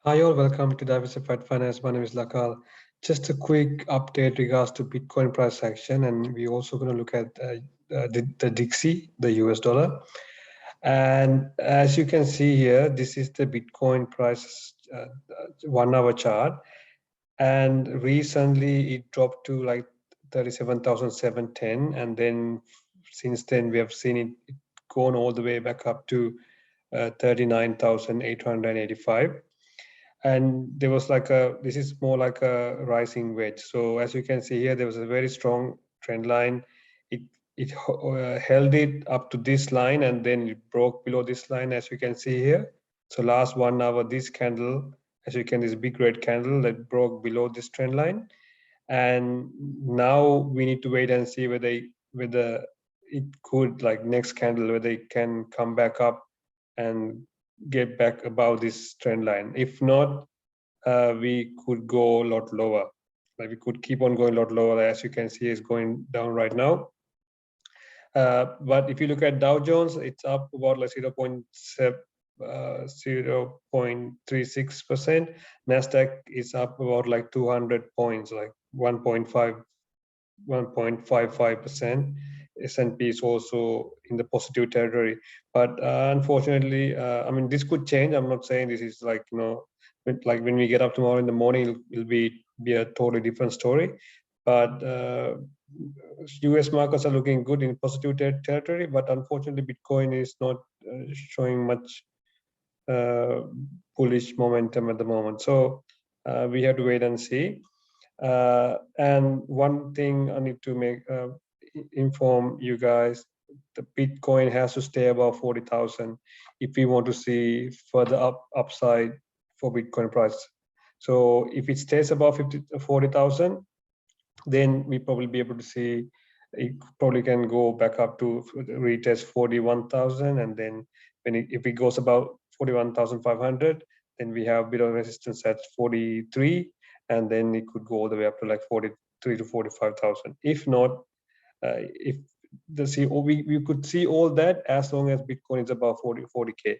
Hi all, welcome to Diversified Finance. My name is Lakal. Just a quick update regards to Bitcoin price action, and we're also going to look at the Dixie, the US dollar. And as you can see here, this is the Bitcoin price 1 hour chart. And recently it dropped to like 37,710, and then since then we have seen it gone all the way back up to 39,885. And there was like this is more like a rising wedge. So as you can see here, there was a very strong trend line. It held it up to this line, and then it broke below this line, as you can see here. So last 1 hour, this candle, as you can, this big red candle that broke below this trend line. And now we need to wait and see whether it could, like next candle, whether it can come back up and get back above this trend line. If not, we could go a lot lower. Like we could keep on going a lot lower. As you can see, it's going down right now. But if you look at Dow Jones, it's up about like 0.36%. Nasdaq is up about like 200 points, like 1.55%. S&P is also in the positive territory, but unfortunately, I mean, this could change. I'm not saying this is like, like when we get up tomorrow in the morning, it'll be a totally different story. But US markets are looking good in positive territory, but unfortunately, Bitcoin is not showing much bullish momentum at the moment. So we have to wait and see. And one thing I need to inform you guys: the Bitcoin has to stay above 40,000 if we want to see further upside for Bitcoin price. So if it stays above 40,000, then we probably be able to see it probably can go back up to retest 41,000, and then if it goes about 41,500, then we have a bit of resistance at 43, and then it could go all the way up to like 43 to 45,000. If not, if we could see all that as long as Bitcoin is above 40k.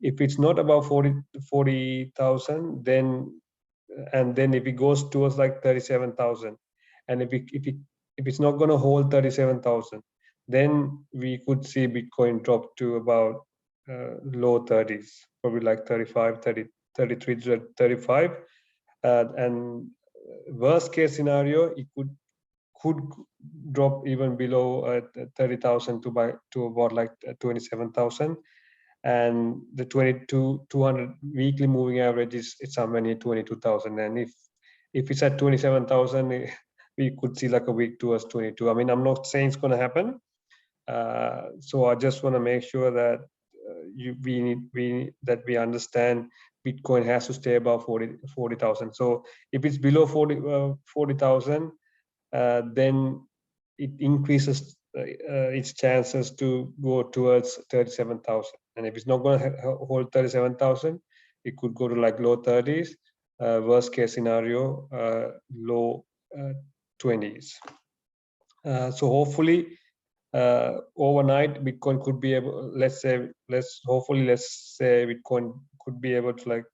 If it's not above 40,000, then and then if it goes towards like 37,000, and if it's not going to hold 37,000, then we could see Bitcoin drop to about low 30s, probably like 35, 30, 33 to 35. And worst case scenario, it could drop even below 30,000 to about like 27,000. And the 200 weekly moving average is somewhere near 22,000. And if it's at 27,000, we could see like a week towards 22. I mean, I'm not saying it's going to happen. So I just want to make sure that we understand Bitcoin has to stay above 40,000. So if it's below 40,000, then it increases its chances to go towards 37,000. And if it's not going to hold 37,000, it could go to like low 30s. Worst case scenario, low 20s. So hopefully, overnight, Bitcoin could be able. Let's say Bitcoin could be able to like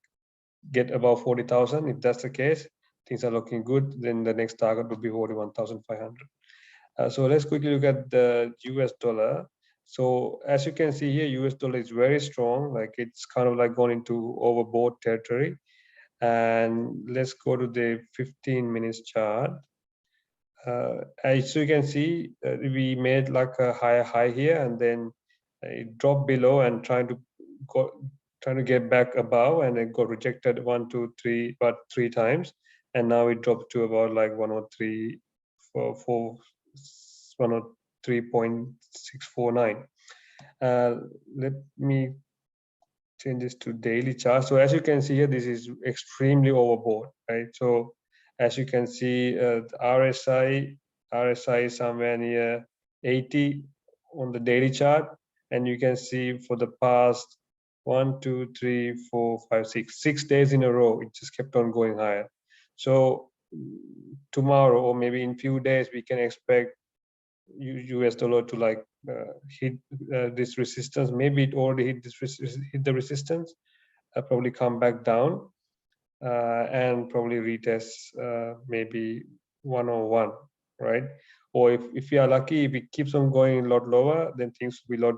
get above 40,000. If that's the case, things are looking good. Then the next target would be 41,500. So let's quickly look at the US dollar. So as you can see here, US dollar is very strong. Like it's kind of like gone into overbought territory. And let's go to the 15 minutes chart. As you can see, we made like a higher high here, and then it dropped below and trying to get back above, and it got rejected 1, 2, 3, but 3 times, and now it dropped to about like 103, 103.649. Let me change this to daily chart. So as you can see here, this is extremely overbought, right? So as you can see, RSI is somewhere near 80 on the daily chart, and you can see for the past 1, 2, 3, 4, 5, 6 days in a row, it just kept on going higher. So tomorrow, or maybe in few days, we can expect US dollar to like hit this resistance. Maybe it already hit the resistance, probably come back down. and probably retest maybe 101, right? Or if we are lucky, if it keeps on going a lot lower, then things will be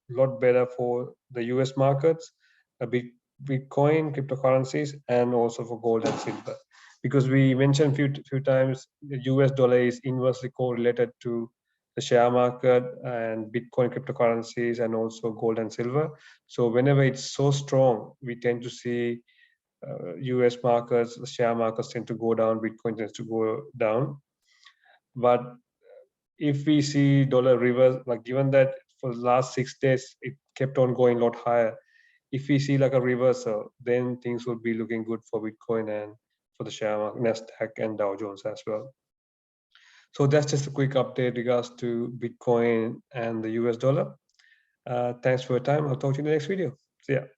lot better for the US markets, a big Bitcoin, cryptocurrencies, and also for gold and silver. Because we mentioned few times the US dollar is inversely correlated to the share market and Bitcoin, cryptocurrencies, and also gold and silver. So whenever it's so strong, we tend to see US markets, the share markets tend to go down, Bitcoin tends to go down. But if we see dollar reverse, like given that for the last 6 days, it kept on going a lot higher. If we see like a reversal, then things would be looking good for Bitcoin and for the share market, Nasdaq and Dow Jones as well. So that's just a quick update regards to Bitcoin and the US dollar. Thanks for your time. I'll talk to you in the next video. See ya.